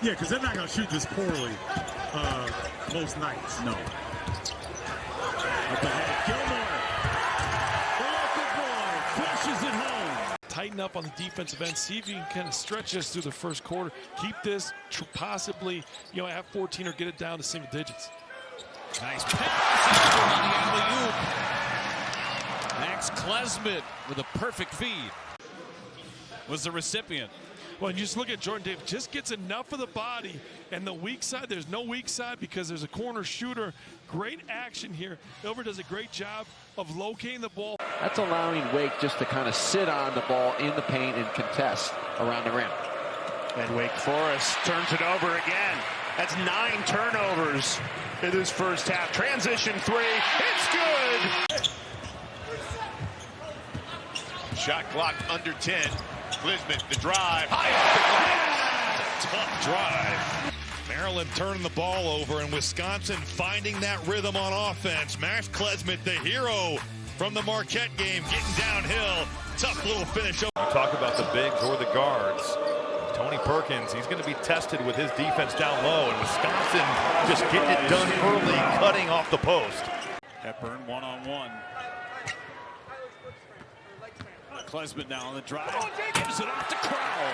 Yeah, because they're not going to shoot this poorly most nights. No. Up ahead, Gilmore. The local boy flushes it home. Tighten up on the defensive end. See if you can kind of stretch us through the first quarter. Keep this possibly, at 14 or get it down to single digits. Nice pass on the alley-oop. Max Klesmit with a perfect feed was the recipient. Well, you just look at Jordan Davis, just gets enough of the body, and the weak side, there's no weak side because there's a corner shooter. Great action here. Ilver does a great job of locating the ball. That's allowing Wake just to kind of sit on the ball in the paint and contest around the rim. And Wake Forest turns it over again. That's 9 turnovers in this first half. Transition 3, it's good! Shot clock under 10. Klesmit, the drive, high off the glass. Tough drive. Maryland turning the ball over, and Wisconsin finding that rhythm on offense. Max Klesmit, the hero from the Marquette game, getting downhill. Tough little finish. You talk about the bigs or the guards. Tony Perkins, he's going to be tested with his defense down low, and Wisconsin just getting it done early, cutting off the post. Hepburn one-on-one. Klesmit now on the drive. Gives it off to Crowell.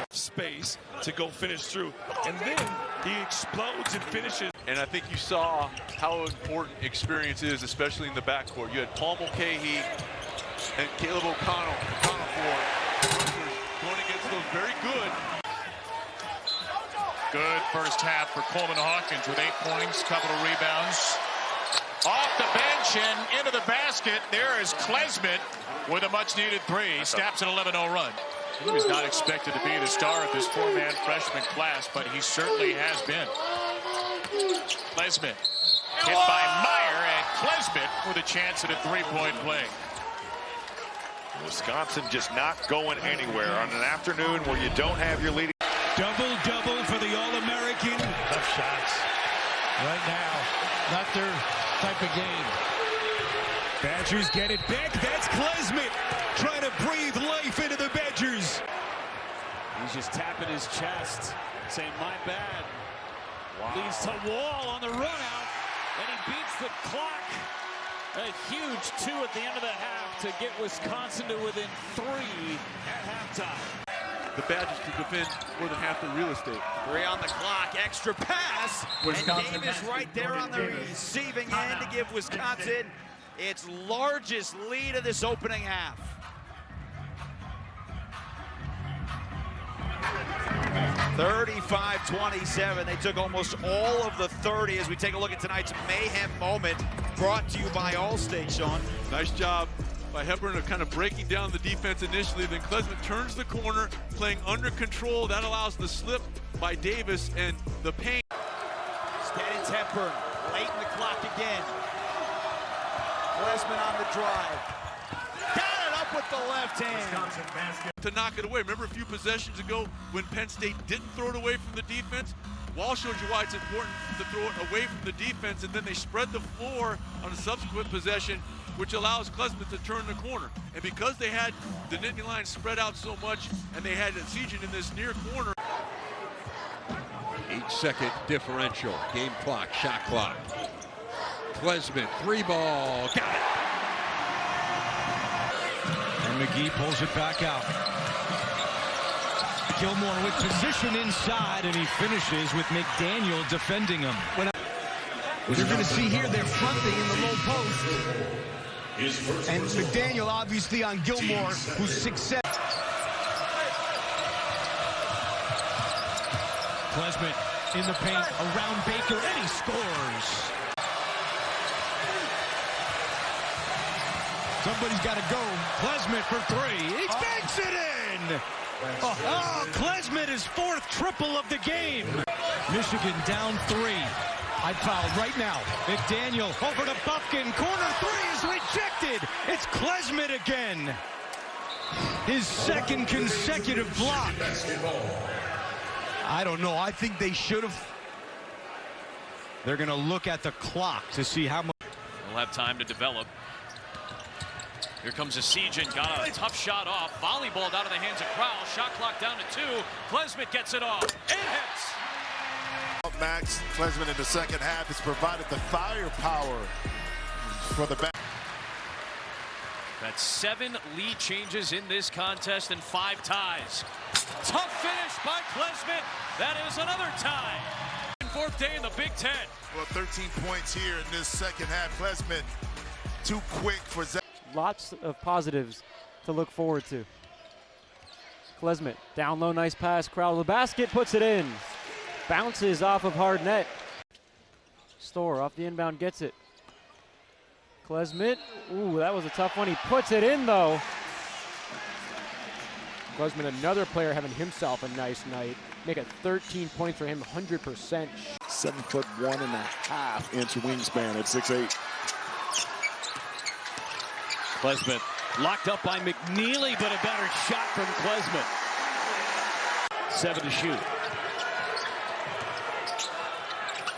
Space to go finish through. And then he explodes and finishes. And I think you saw how important experience is, especially in the backcourt. You had Paul Mulcahy and Caleb O'Connell going against those very good. Good first half for Coleman Hawkins with 8 points, couple of rebounds. Off the bench and into the basket. There is Klesmit with a much-needed 3. Snaps an 11-0 run. He was not expected to be the star of this 4-man freshman class, but he certainly has been. Klesmit hit by Meyer, and Klesmit with a chance at a 3-point play. Wisconsin just not going anywhere on an afternoon where you don't have your leading. Double-double for the All-American. Tough shots. Right now, not their type of game. Badgers get it back. That's Klesmit trying to breathe life into the Badgers. He's just tapping his chest, saying, my bad. Wow. Leads to Wall on the run out, and he beats the clock. A huge 2 at the end of the half to get Wisconsin to within 3 at halftime. The Badgers can defend more than half the real estate. 3 on the clock, extra pass, Wisconsin, and Davis right there on the receiving end to give Wisconsin its largest lead of this opening half. (35-27). They took almost all of the 30 as we take a look at tonight's mayhem moment, brought to you by Allstate, Sean. Nice job by Hepburn of kind of breaking down the defense initially. Then Klesmit turns the corner, playing under control. That allows the slip by Davis and the paint. Steadens Hepburn, late in the clock again. Klesmit on the drive. Got it up with the left hand. To knock it away. Remember a few possessions ago when Penn State didn't throw it away from the defense? Wall showed you why it's important to throw it away from the defense, and then they spread the floor on a subsequent possession, which allows Klesmit to turn the corner. And because they had the Nittany Lions spread out so much, and they had Sejan in this near corner. 8-second differential. Game clock, shot clock. Klesmit, 3-ball, got it! And McGee pulls it back out. Gilmore with position inside, and he finishes with McDaniel defending him. You're going to see here they're fronting in the low post. And McDaniel obviously on Gilmore, who's 6'7". Klesmit in the paint around Baker, and he scores. Somebody's got to go. Klesmit for 3. He banks it in. Oh, Klesmit is 4th triple of the game. Michigan down 3. I'd foul right now. McDaniel over to Buffkin. Corner 3 is rejected. It's Klesmit again. His 2nd consecutive block. I don't know. I think they should have. They're going to look at the clock to see how much. We'll have time to develop. Here comes Postseason, got a tough shot off. Volleyball out of the hands of Crowell. Shot clock down to 2. Klesmit gets it off. It hits. Max Klesmit in the second half has provided the firepower for the back. That's 7 lead changes in this contest and 5 ties. Tough finish by Klesmit. That is another tie. 4th day in the Big Ten. Well, 13 points here in this second half. Klesmit too quick for Zach. Lots of positives to look forward to. Klesmit down low, nice pass. Crowell the basket, puts it in. Bounces off of hard net. Store off the inbound, gets it. Klesmit, ooh, that was a tough one. He puts it in though. Klesmit, another player having himself a nice night. Make it 13 points for him, 100%. 7'1.5" wingspan at 6'8". Klesmit locked up by McNeely, but a better shot from Klesmit. 7 to shoot.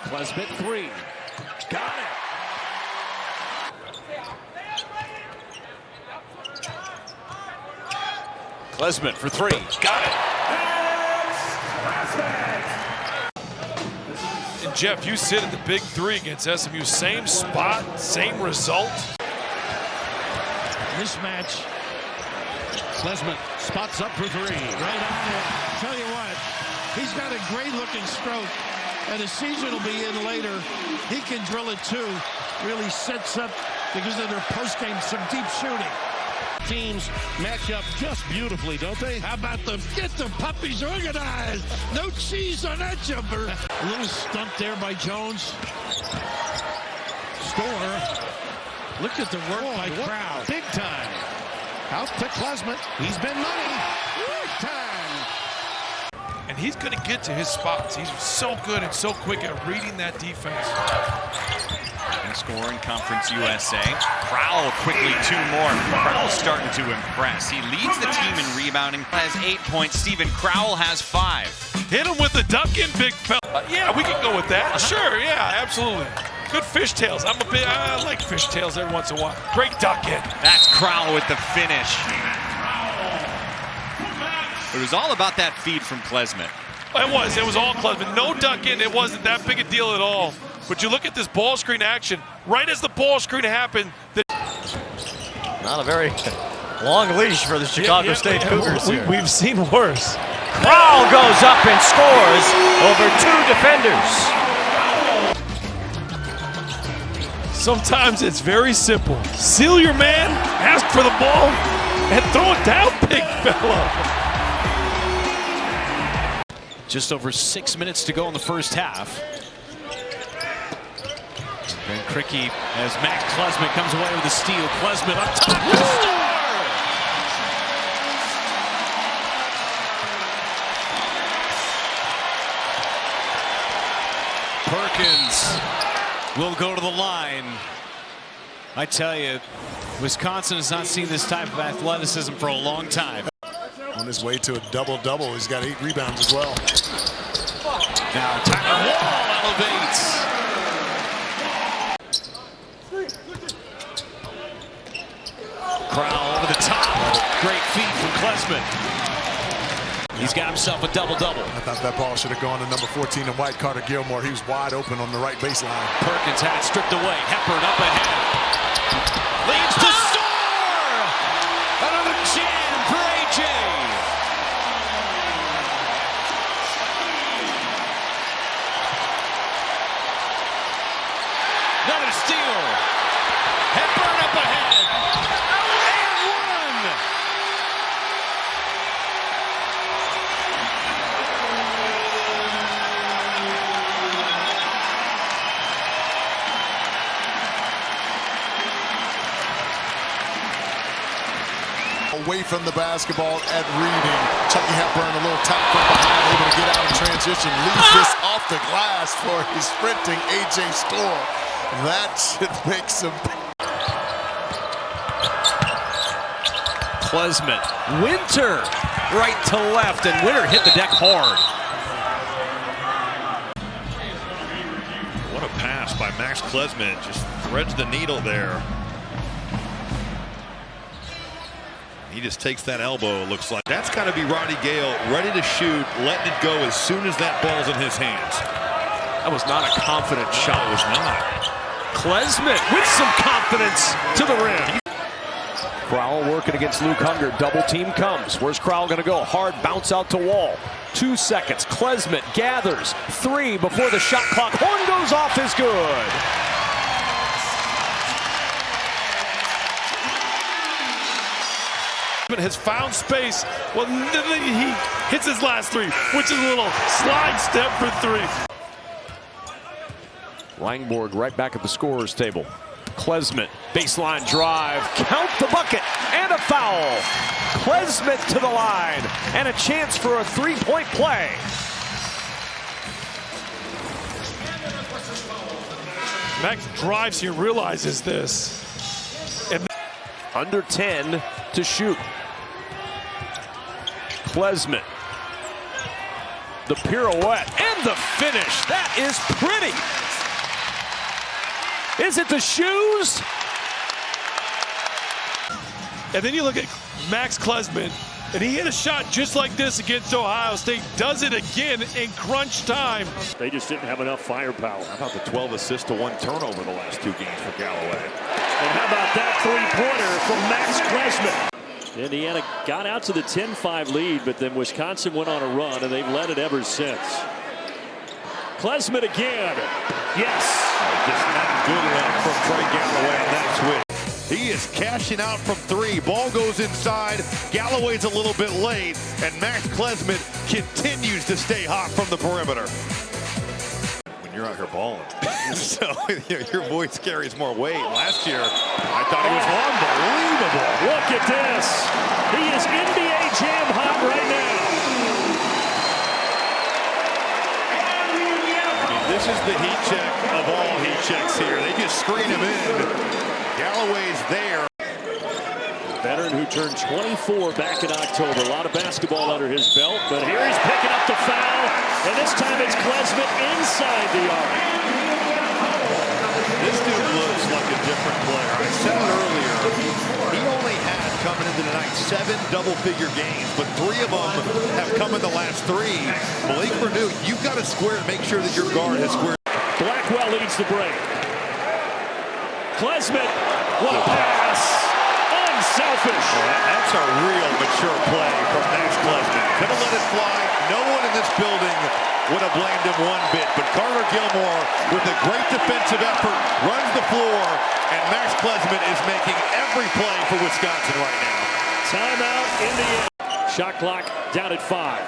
Klesmit 3. Got it. Klesmit for 3. Got it. And Jeff, you sit at the big 3 against SMU. Same spot, same result. Mismatch. Klesmit spots up for 3. Right on it. Tell you what, he's got a great looking stroke, and Postseason will be in later. He can drill it too. Really sets up, because of their postgame, some deep shooting. Teams match up just beautifully, don't they? How about them? Get the puppies organized. No cheese on that jumper. A little stunt there by Jones. Store. Look at the work by Crowell. Big time. Out to Klesmit. He's been money. Big time. And he's going to get to his spots. He's so good and so quick at reading that defense. And scoring Conference USA. Crowell quickly 2 more. Crowell's starting to impress. He leads the team in rebounding. Has 8 points. Steven Crowell has 5. Hit him with the duck in, big fella. Yeah, we can go with that. Sure, yeah, absolutely. Good fishtails. I like fishtails every once in a while. Great duck in. That's Crowell with the finish. It was all about that feed from Klesmit. It was all Klesmit. No duck in. It wasn't that big a deal at all. But you look at this ball screen action. Right as the ball screen happened. Not a very long leash for the Chicago State Cougars here. We've seen worse. Crowell goes up and scores over 2 defenders. Sometimes it's very simple. Seal your man, ask for the ball, and throw it down, big fella. Just over 6 minutes to go in the first half. And Cricky, as Max Klesmit comes away with a steal. Klesmit up top to Store. Perkins will go to the line. I tell you, Wisconsin has not seen this type of athleticism for a long time. On his way to a double-double. He's got 8 rebounds as well. Now Tyler Wall elevates. Crowell over the top. Great feed from Klesmit. He's got himself a double-double. I thought that ball should have gone to number 14 in white, Carter Gilmore. He was wide open on the right baseline. Perkins had it stripped away. Hepburn up ahead. Leads to Store! Another jam for AJ. Another steal. Hepburn up ahead. And 1. Away from the basketball at Reading. Chucky Hepburn a little tap from behind, able to get out in transition. Leaves this off the glass for his sprinting AJ Store. That should make some. Klesmit. Winter right to left, and Winter hit the deck hard. What a pass by Max Klesmit. Just threads the needle there. He just takes that elbow, it looks like. That's got to be Roddy Gale ready to shoot, letting it go as soon as that ball's in his hands. That was not a confident shot. It was not. Klesmit with some confidence to the rim. Crowell working against Luke Hunger. Double team comes. Where's Crowell going to go? Hard bounce out to Wall. 2 seconds. Klesmit gathers. 3 before the shot clock. Horn goes off is good. Has found space. Well, he hits his last 3, which is a little slide step for 3. Langborg right back at the scorer's table. Klesmit, baseline drive, count the bucket, and a foul. Klesmit to the line, and a chance for a 3-point play. Max drives here, realizes this. And under 10 to shoot. Klesmit. The pirouette and the finish. That is pretty. Is it the shoes? And then you look at Max Klesmit, and he hit a shot just like this against Ohio State. Does it again in crunch time. They just didn't have enough firepower. How about the 12 assists to 1 turnover the last 2 games for Galloway? And how about that three-pointer from Max Klesmit? Indiana got out to the 10-5 lead, but then Wisconsin went on a run, and they've led it ever since. Klesmit again. Yes. Just not good enough from Trey Galloway on that switch. He is cashing out from 3. Ball goes inside. Galloway's a little bit late, and Max Klesmit continues to stay hot from the perimeter. When you're out here balling, so your voice carries more weight. Last year, I thought he was unbelievable. Look at this. He is NBA Jam hot right now. This is the heat check of all heat checks here. They just screen him in. Galloway's there. Veteran who turned 24 back in October. A lot of basketball under his belt, but here he's picking up the foul, and this time it's Klesmit inside the arc. This dude looks like a different player. I said it earlier. He only had coming into tonight 7 double-figure games, but 3 of them have come in the last 3. Blake Perdue, you've got to make sure that your guard has squared. Blackwell leads the break. Klesmit, what a pass! Unselfish. That's a real mature play from Max Klesmit. Could have let it fly. No one in this building would have blamed him one bit, but Carter Gilmore, with a great defensive effort, runs the floor, and Max Klesmit is making every play for Wisconsin right now. Timeout, Indiana. Shot clock down at 5.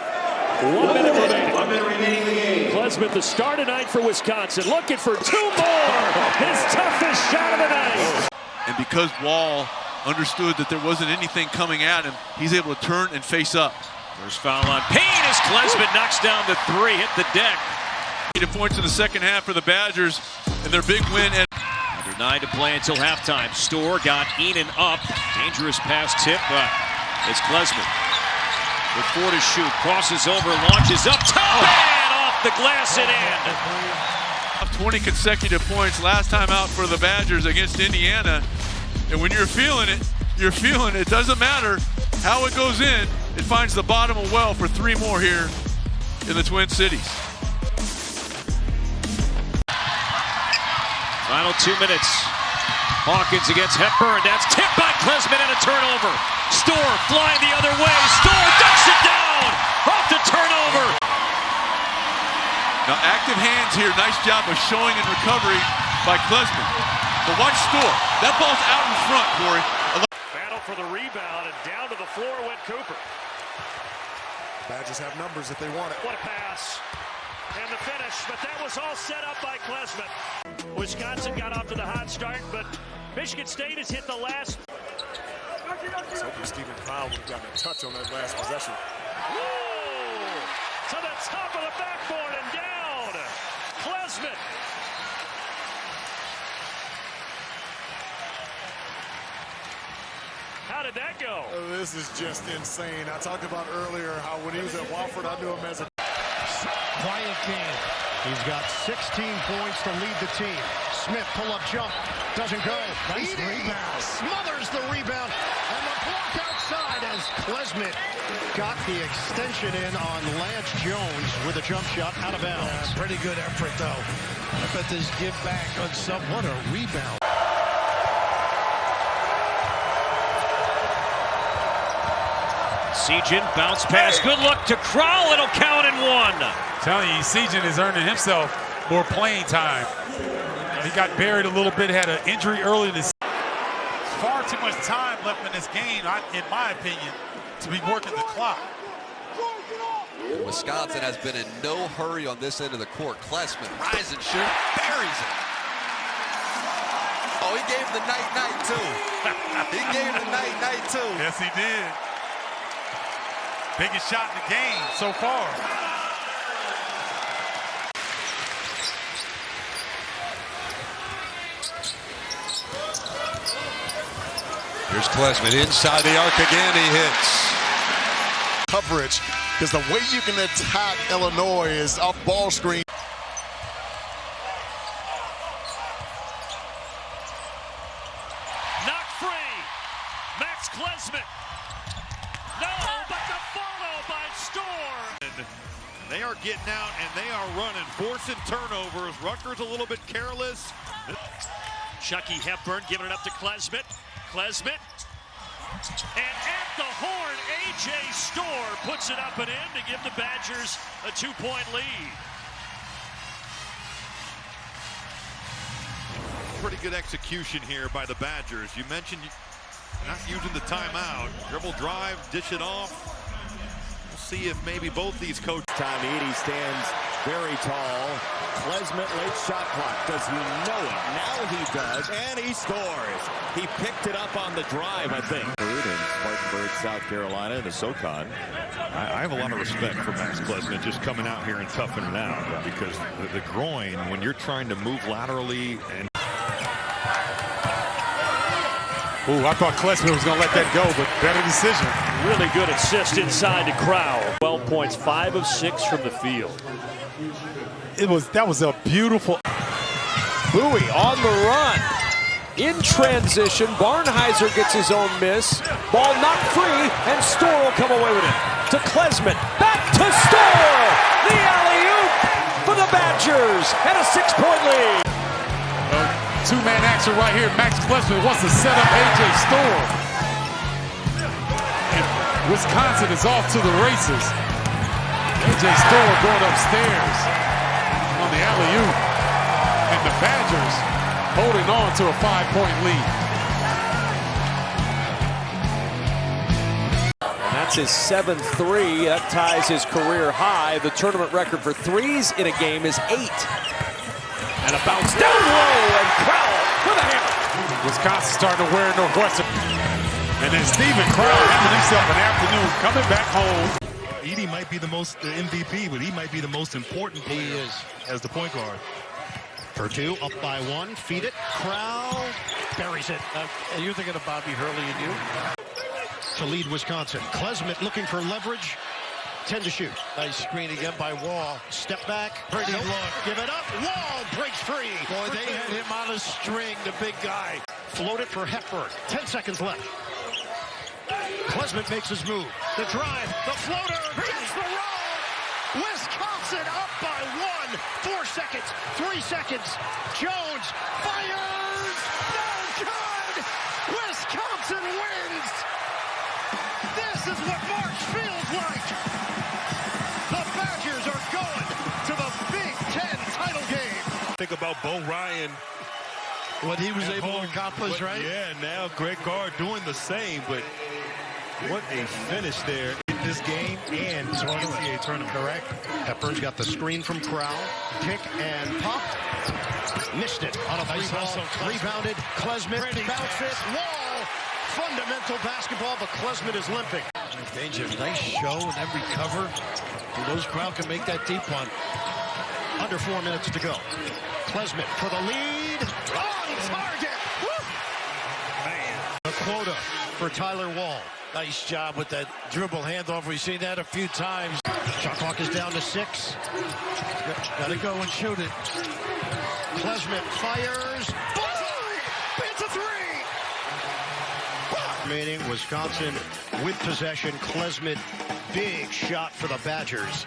1 minute remaining. 1 minute remaining in the game. Klesmit, the start of night for Wisconsin, looking for 2 more. His toughest shot of the night. And because Wall understood that there wasn't anything coming at him, he's able to turn and face up. First foul on Payne as Klesmit knocks down the 3, hit the deck. 8 points in the second half for the Badgers, and their big win. Under 9 to play until halftime. Storr got Enan up. Dangerous pass tip. It's Klesmit with 4 to shoot. Crosses over, launches up top, and off the glass and in. 20 consecutive points last time out for the Badgers against Indiana. And when you're feeling it, you're feeling it. It doesn't matter how it goes in. It finds the bottom of well for 3 more here in the Twin Cities. Final 2 minutes. Hawkins against Hepburn. That's tipped by Klesmit and a turnover. Storr flying the other way. Storr ducks it down off the turnover. Now active hands here. Nice job of showing and recovery by Klesmit. But watch Storr. That ball's out in front, Corey. Battle for the rebound, and down to the floor went Cooper. Badgers have numbers if they want it. What a pass. And the finish, but that was all set up by Klesmit. Wisconsin got off to the hot start, but Michigan State has hit the last. I was hoping Stephen Powell would have gotten a touch on that last possession. Whoa! To the top of the backboard and down. Klesmit. How did that go? This is just insane. I talked about earlier how when he was at Wofford, I knew him as a quiet game. He's got 16 points to lead the team. Smith, pull-up jump, doesn't go. Nice rebound. Smothers the rebound, and the block outside, as Klesmit got the extension in on Lance Jones with a jump shot out of bounds. Pretty good effort, though. I bet this give back on some. What a rebound. Sejan bounce pass. Good look to Crowell. It'll count in one. Telling you, Sejan is earning himself more playing time. He got buried a little bit, had an injury early this. Far too much time left in this game, in my opinion, to be working the clock. Wisconsin has been in no hurry on this end of the court. Klesmit, rise and shoot, buries it. Oh, he gave the night-night, too. He gave the night-night, too. Yes, he did. Biggest shot in the game so far. Here's Klesmit inside the arc again. He hits. Coverage, because the way you can attack Illinois is off ball screen. Knocked free. Max Klesmit. No, but the follow by Storr. They are getting out and they are running, forcing turnovers. Rutgers a little bit careless. Chucky Hepburn giving it up to Klesmit. Klesmit. And at the horn, A.J. Storr puts it up and in to give the Badgers a 2-point lead. Pretty good execution here by the Badgers. You mentioned not using the timeout. Dribble drive, dish it off. We'll see if maybe both these coaches. Time Edey stands very tall. Klesmit late shot clock. Does he know it? Now he does, and he scores. He picked it up on the drive, I think. In Spartanburg, South Carolina, the SoCon. I have a lot of respect for Max Klesmit just coming out here and toughing it out, because the groin, when you're trying to move laterally and. Ooh, I thought Klesmit was going to let that go, but better decision. Really good assist inside to Crowell. 12 points, 5 of 6 from the field. That was a beautiful. Bowie on the run. In transition, Barnheiser gets his own miss. Ball knocked free, and Storr will come away with it. To Klesmit, back to Storr! The alley-oop for the Badgers, and a 6-point lead. Two-man action right here. Max Klesmit wants to set up A.J. Storr. And Wisconsin is off to the races. A.J. Storr going upstairs on the alley-oop. And the Badgers holding on to a 5-point lead. And that's his 7th three. That ties his career high. The tournament record for threes in a game is 8. And a bounce down low, and Crowell with a hammer. Wisconsin starting to wear Northwestern. And then Stephen Crowell having himself an afternoon coming back home. Edey might be the most MVP, but he might be the most important player as the point guard. Purdue up by 1, feed it. Crowell buries it. And you're thinking of Bobby Hurley and you? To lead Wisconsin. Klesmit looking for leverage. 10 to shoot. Nice screen again by Wall. Step back. Pretty look. Give it up. Wall breaks free. Boy, they had him on a string, the big guy. Float it for Hepburn. 10 seconds left. Klesmit makes his move. The drive. The floater. Hits the roll. Wisconsin up by 1. 4 seconds. 3 seconds. Jones fires. No good. Wisconsin wins. This is what March feels like. The Badgers are going to the Big Ten title game. Think about Bo Ryan. What he was able to accomplish, right? Yeah, now Greg Gard doing the same, but what a finish there in this game and the NCAA tournament. Correct. Hepburn's got the screen from Crowell. Pick and pop. Missed it on a nice ball. Rebounded. Klesmit bounced it. Wall. Fundamental basketball, but Klesmit is limping. Danger, nice show and then recover. Those crowd can make that deep one. Under 4 minutes to go. Klesmit for the lead. On target. Woo! Man. A quota for Tyler Wall. Nice job with that dribble handoff. We've seen that a few times. Shot clock is down to 6. Got to go and shoot it. Klesmit fires. It's a 3. remaining. Wisconsin with possession. Klesmit, big shot for the Badgers.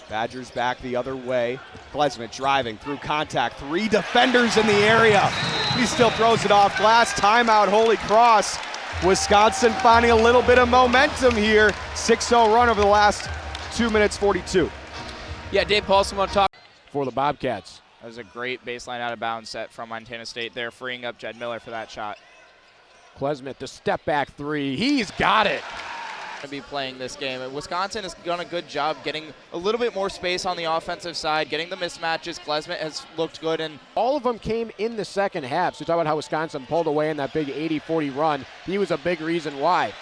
Badgers back the other way. Klesmit driving through contact. 3 defenders in the area. He still throws it off glass. Timeout, Holy Cross. Wisconsin finding a little bit of momentum here. 6-0 run over the last 2 minutes 42. Yeah, Dave Paulson want to talk for the Bobcats. That was a great baseline out of bounds set from Montana State there, freeing up Jed Miller for that shot. Klesmit, the step back 3. He's got it. To be playing this game. Wisconsin has done a good job getting a little bit more space on the offensive side, getting the mismatches. Klesmit has looked good, and all of them came in the second half. So talk about how Wisconsin pulled away in that big 80-40 run. He was a big reason why.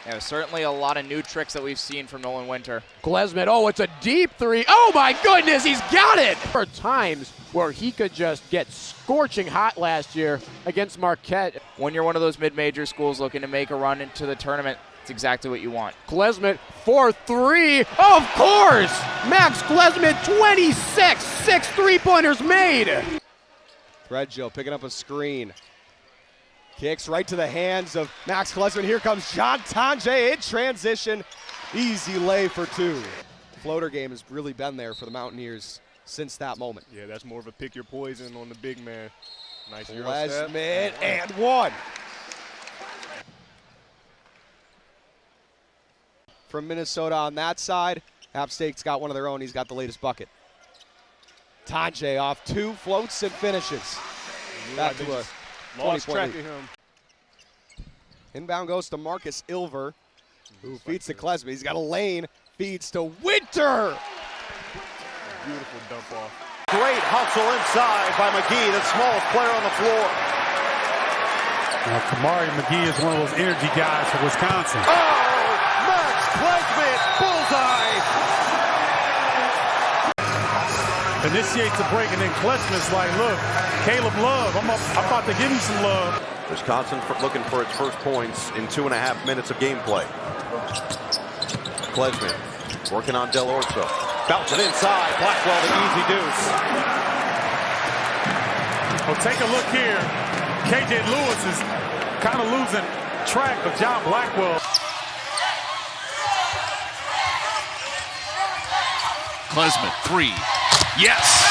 Yeah, certainly a lot of new tricks that we've seen from Nolan Winter. Klesmit, oh, it's a deep 3. Oh my goodness, he's got it! There are times where he could just get scorching hot last year against Marquette. When you're one of those mid-major schools looking to make a run into the tournament, it's exactly what you want. Klesmit for 3. Of course! Max Klesmit, 26. 6 3-pointers made. Threadgill picking up a screen. Kicks right to the hands of Max Klesmit. Here comes John Tonje in transition. Easy lay for 2. Floater game has really been there for the Mountaineers since that moment. Yeah, that's more of a pick your poison on the big man. Nice Klesmit and 1. From Minnesota on that side. App State's got one of their own. He's got the latest bucket. Tonje off 2, floats and finishes. Back to a 20-point lead. Inbound goes to Marcus Ilver, who feeds to Klesmit. He's got a lane, feeds to Winter. Beautiful dump off. Great hustle inside by McGee, the smallest player on the floor. Now, Kamari McGee is one of those energy guys for Wisconsin. Klesmit, bullseye! Initiates a break, and then Klesmit's like, look, Caleb Love, I'm about to give him some love. Wisconsin looking for its first points in 2.5 minutes of gameplay. Klesmit working on Del Orso. Bounce it inside, Blackwell the easy deuce. Well, take a look here. KJ Lewis is kind of losing track of John Blackwell. Klesmit, 3. Yes!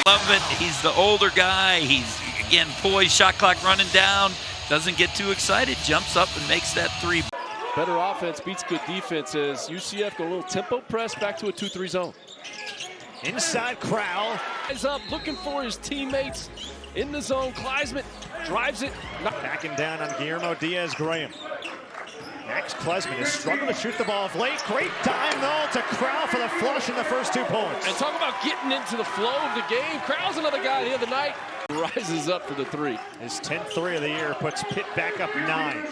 Love it. He's the older guy. He's, again, poised, shot clock running down. Doesn't get too excited. Jumps up and makes that 3. Better offense beats good defense as UCF go a little tempo press back to a 2-3 zone. Inside Crowell. Eyes up, looking for his teammates in the zone. Klesmit drives it. Backing down on Guillermo Diaz-Graham. Max Klesmit is struggling to shoot the ball of late. Great dime, though, to Crowell for the flush in the first 2 points. And talk about getting into the flow of the game. Crowell's another guy the other night. Rises up for the 3. His 10th 3 of the year puts Pitt back up 9.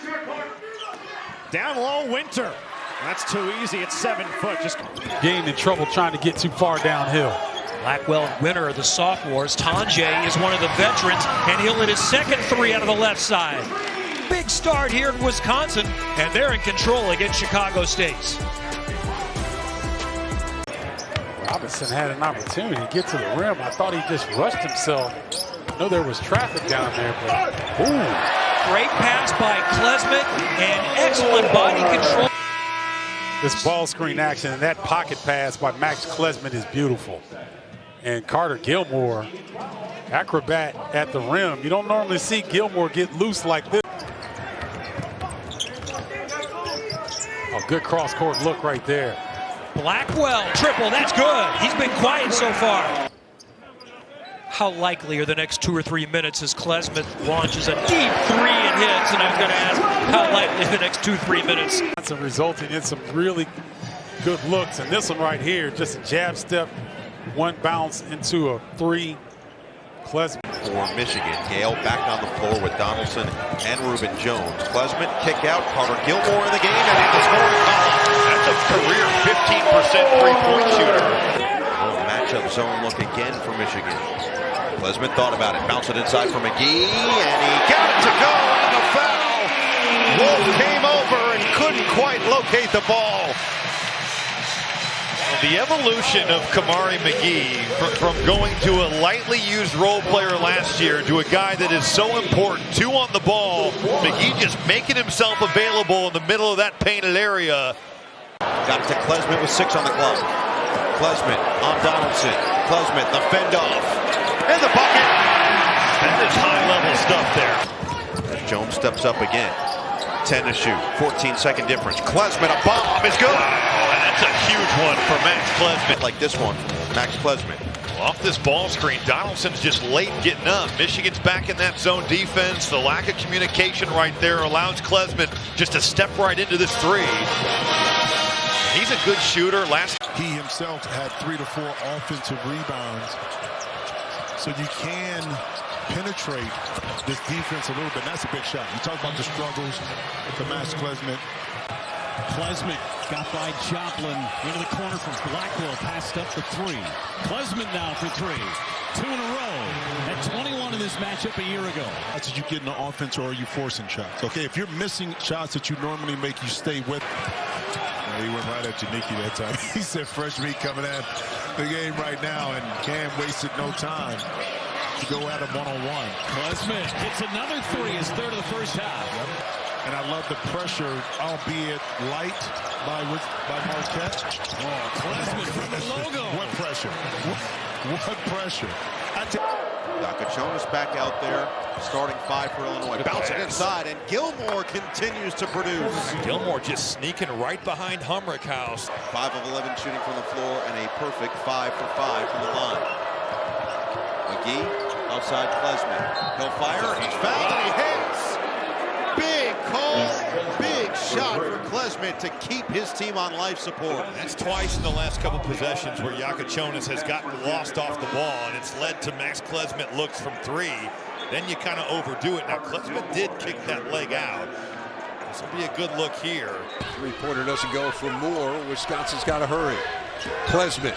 Down low, Winter. That's too easy. It's 7 foot. Just getting in trouble trying to get too far downhill. Blackwell and Winter are the sophomores. Tonje is one of the veterans, and he'll hit his second 3 out of the left side. Big start here in Wisconsin, and they're in control against Chicago State. Robinson had an opportunity to get to the rim. I thought he just rushed himself. I know there was traffic down there, but ooh. Great pass by Klesmit and excellent body control. This ball screen action and that pocket pass by Max Klesmit is beautiful. And Carter Gilmore, acrobat at the rim. You don't normally see Gilmore get loose like this. A good cross-court look right there. Blackwell, triple, that's good. He's been quiet so far. How likely are the next 2 or 3 minutes as Klesmit launches a deep 3 and hits? And I was going to ask, how likely are the next 2-3 minutes? That's resulting in some really good looks. And this one right here, just a jab step, 1 bounce into a 3. Klesmit. For Michigan, Gale back on the floor with Donaldson and Reuben Jones. Klesmit kick out, Carter Gilmore in the game, and in the scoring column. That's a career 15% three-point shooter. Matchup zone look again for Michigan. Klesmit thought about it, bounce it inside for McGee, and he got it to go, and the foul. Wolf came over and couldn't quite locate the ball. The evolution of Kamari McGee from going to a lightly used role player last year to a guy that is so important. 2 on the ball. McGee just making himself available in the middle of that painted area. Got it to Klesmit with 6 on the clock. Klesmit on Donaldson. Klesmit, the fend off. And the bucket. That is high-level stuff there. As Jones steps up again. 10 to shoot. 14-second difference. Klesmit, a bomb is good. Wow, that's a huge one for Max Klesmit. Like this one from Max Klesmit. Off this ball screen, Donaldson's just late getting up. Michigan's back in that zone defense. The lack of communication right there allows Klesmit just to step right into this 3. He's a good shooter. He himself had 3 to 4 offensive rebounds. So you can penetrate this defense a little bit. That's a big shot. You talk about the struggles with the Max Klesmit. Klesmit got by Joplin into the corner from Blackwell, passed up the 3. Klesmit now for 3. 2 in a row. At 21 in this matchup a year ago. That's what you get in the offense, or are you forcing shots? Okay, if you're missing shots that you normally make, you stay with. He went right at Janiki that time. He said fresh meat coming at the game right now, and Cam wasted no time to go at him one-on-one. Klesmit hits another 3, his 3rd of the first half. And I love the pressure, albeit light, by Marquette. Oh, Klesmit from the logo. What pressure? What pressure? Jonas back out there, starting 5 for Illinois. Bouncing inside, and Gilmore continues to produce. Gilmore just sneaking right behind Humrickhouse. 5 of 11 shooting from the floor, and a perfect 5 for 5 from the line. McGee outside Klesmit. He'll fire, he's fouled, and he hits. Big call, big shot for Klesmit to keep his team on life support. That's twice in the last couple possessions where Jonas has gotten lost off the ball, and it's led to Max Klesmit looks from 3. Then you kind of overdo it. Now, Klesmit did kick that leg out. This will be a good look here. Three-pointer doesn't go for Moore. Wisconsin's got to hurry. Klesmit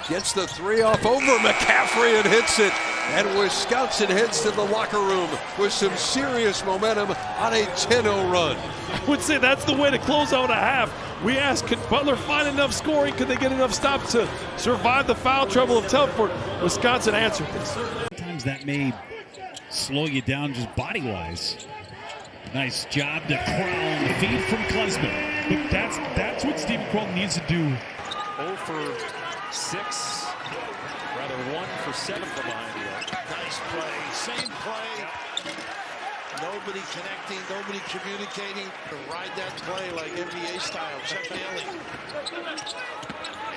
gets the 3 off over McCaffrey and hits it. And Wisconsin heads to the locker room with some serious momentum on a 10-0 run. I would say that's the way to close out a half. We asked, could Butler find enough scoring? Could they get enough stops to survive the foul trouble of Telford? Wisconsin answered this. Sometimes that may slow you down just body-wise. Nice job to Crowell on the feed from Klesmit. But that's what Steve Crowell needs to do. 0 for 6. Rather 1 for 7 from behind the arc. Nice play, same play. Nobody connecting, nobody communicating. Ride that play like NBA style. Chuck Daly.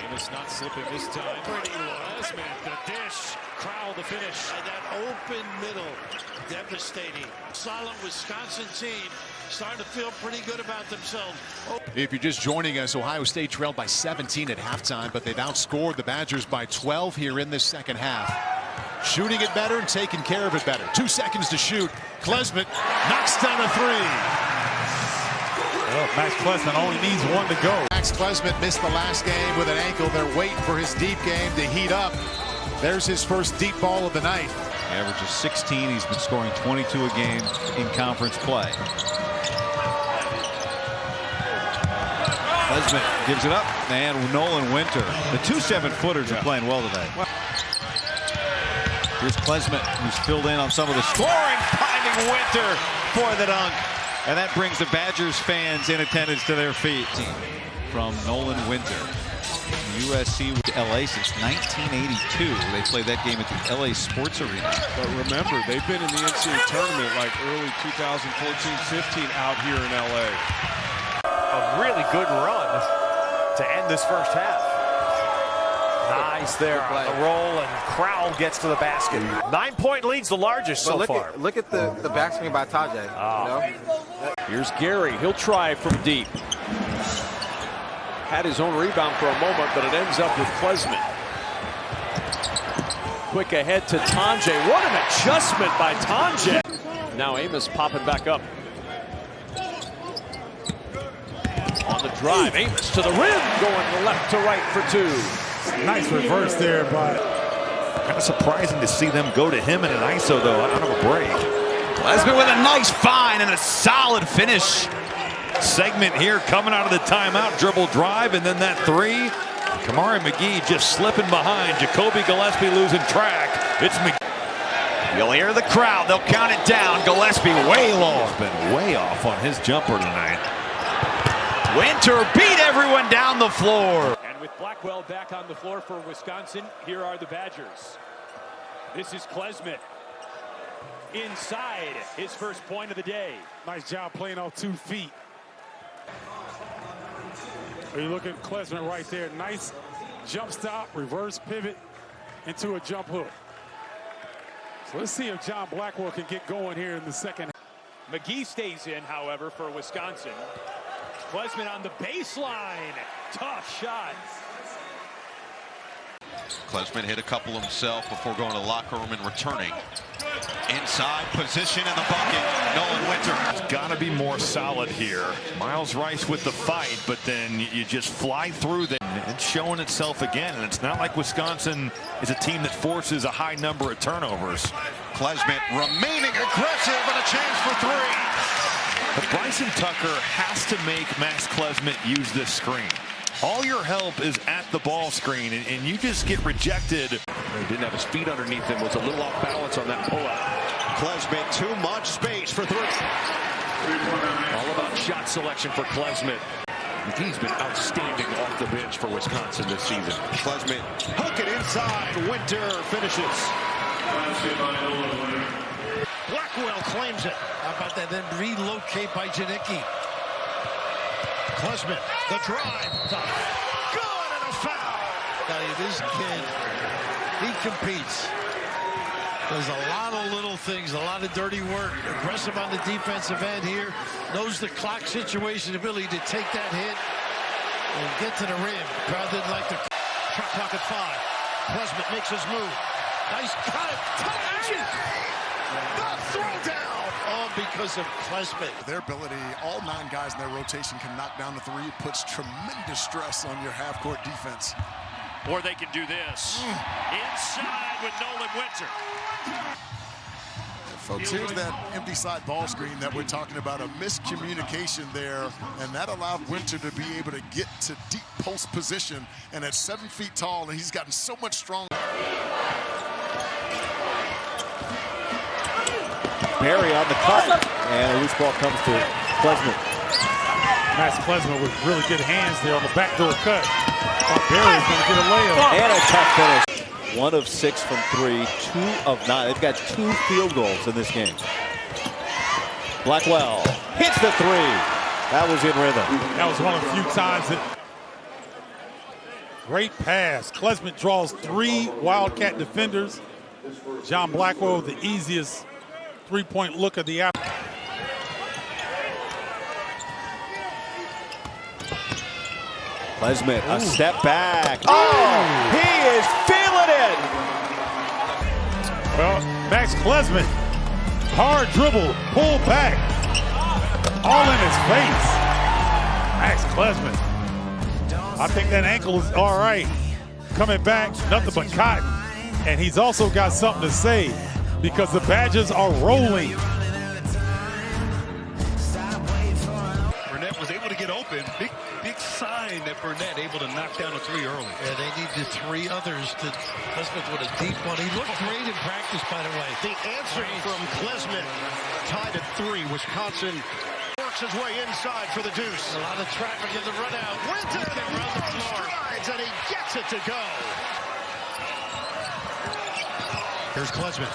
Amos not slipping this time. Pretty low. Klesmit, the dish. Crowell the finish. And that open middle, devastating. Solid Wisconsin team. Starting to feel pretty good about themselves. If you're just joining us, Ohio State trailed by 17 at halftime, but they've outscored the Badgers by 12 here in this second half. Shooting it better and taking care of it better. 2 seconds to shoot. Klesmit knocks down a 3. Well, Max Klesmit only needs 1 to go. Max Klesmit missed the last game with an ankle. They're waiting for his deep game to heat up. There's his first deep ball of the night. Averages 16. He's been scoring 22 a game in conference play. Klesmit gives it up, and Nolan Winter. The 2 7-footers are playing well today. Here's Klesmit, who's filled in on some of the scoring, finding Winter for the dunk. And that brings the Badgers fans in attendance to their feet. From Nolan Winter. USC with LA since 1982. They played that game at the LA Sports Arena. But remember, they've been in the NCAA tournament like early 2014-15 out here in LA. A really good run to end this first half. Nice there on the roll, and Crowell gets to the basket. 9-point lead's the largest so far. Look at the backswing by Tajay. Here's Gary. He'll try from deep. Had his own rebound for a moment, but it ends up with Klesmit. Quick ahead to Tajay. What an adjustment by Tajay. Now Amos popping back up. On the drive, Amos to the rim, going left to right for 2. Nice reverse there, but kind of surprising to see them go to him in an ISO, though, out of a break. Klesmit with a nice find and a solid finish. Segment here coming out of the timeout, dribble drive, and then that 3. Kamari McGee just slipping behind. Jacoby Gillespie losing track. It's McGee. You'll hear the crowd. They'll count it down. Gillespie way low. He's been way off on his jumper tonight. Winter beat everyone down the floor. And with Blackwell back on the floor for Wisconsin, here are the Badgers. This is Klesmit. Inside his first point of the day. Nice job playing off 2 feet. You look at Klesmit right there. Nice jump stop, reverse pivot into a jump hook. So let's see if John Blackwell can get going here in the second. McGee stays in, however, for Wisconsin. Klesmit on the baseline. Tough shot. Klesmit hit a couple himself before going to the locker room and returning. Inside position in the bucket. Nolan Winter. It's got to be more solid here. Miles Rice with the fight, but then you just fly through them. It's showing itself again, and it's not like Wisconsin is a team that forces a high number of turnovers. Klesmit remaining aggressive and a chance for 3. But Bryson Tucker has to make Max Klesmit use this screen. All your help is at the ball screen, and you just get rejected. He didn't have his feet underneath him, was a little off balance on that pullout. Klesmit, too much space for 3. All about shot selection for Klesmit. McGee's been outstanding off the bench for Wisconsin this season. Klesmit, hook it inside. Winter finishes. Blackwell claims it. How about that? Then relocate by Janicki. Klesmit, the drive. Good, and a foul. Tell you, this kid, he competes. Does a lot of little things, a lot of dirty work. Aggressive on the defensive end here. Knows the clock situation, ability to take that hit and get to the rim. Crowd didn't like the shot clock at 5. Klesmit makes his move. Nice cut. The throw down. All because of Klesmit. Their ability, all 9 guys in their rotation can knock down the 3. It puts tremendous stress on your half-court defense. Or they can do this. Inside with Nolan Winter. Folks, here's that empty side ball screen that we're talking about, a miscommunication there, and that allowed Winter to be able to get to deep post position, and at 7 feet tall, and he's gotten so much stronger. Barry on the cut, and a loose ball comes to Klesmit. Max Klesmit with really good hands there on the backdoor cut. Barry's going to get a layup. And a tough finish. 1 of 6 from 3, 2 of 9. They've got 2 field goals in this game. Blackwell hits the 3. That was in rhythm. That was one of the few times that. Great pass. Klesmit draws 3 Wildcat defenders. John Blackwell, the easiest 3-point look of the afternoon. Klesmit, a step back. Oh, he is feeling it. Well, Max Klesmit, hard dribble, pull back, all in his face. Max Klesmit. I think that ankle is all right. Coming back, nothing but cotton. And he's also got something to say because the Badgers are rolling. Burnett was able to get open. Big sign that Burnett able to knock down a 3 early. Yeah, they need the 3 others. To Klesmit with a deep one. He looked great in practice, by the way. The answer from Klesmit, tied at 3. Wisconsin works his way inside for the deuce. A lot of traffic in the run out. Winter strides and he gets it to go. Here's Klesmit.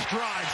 Strides.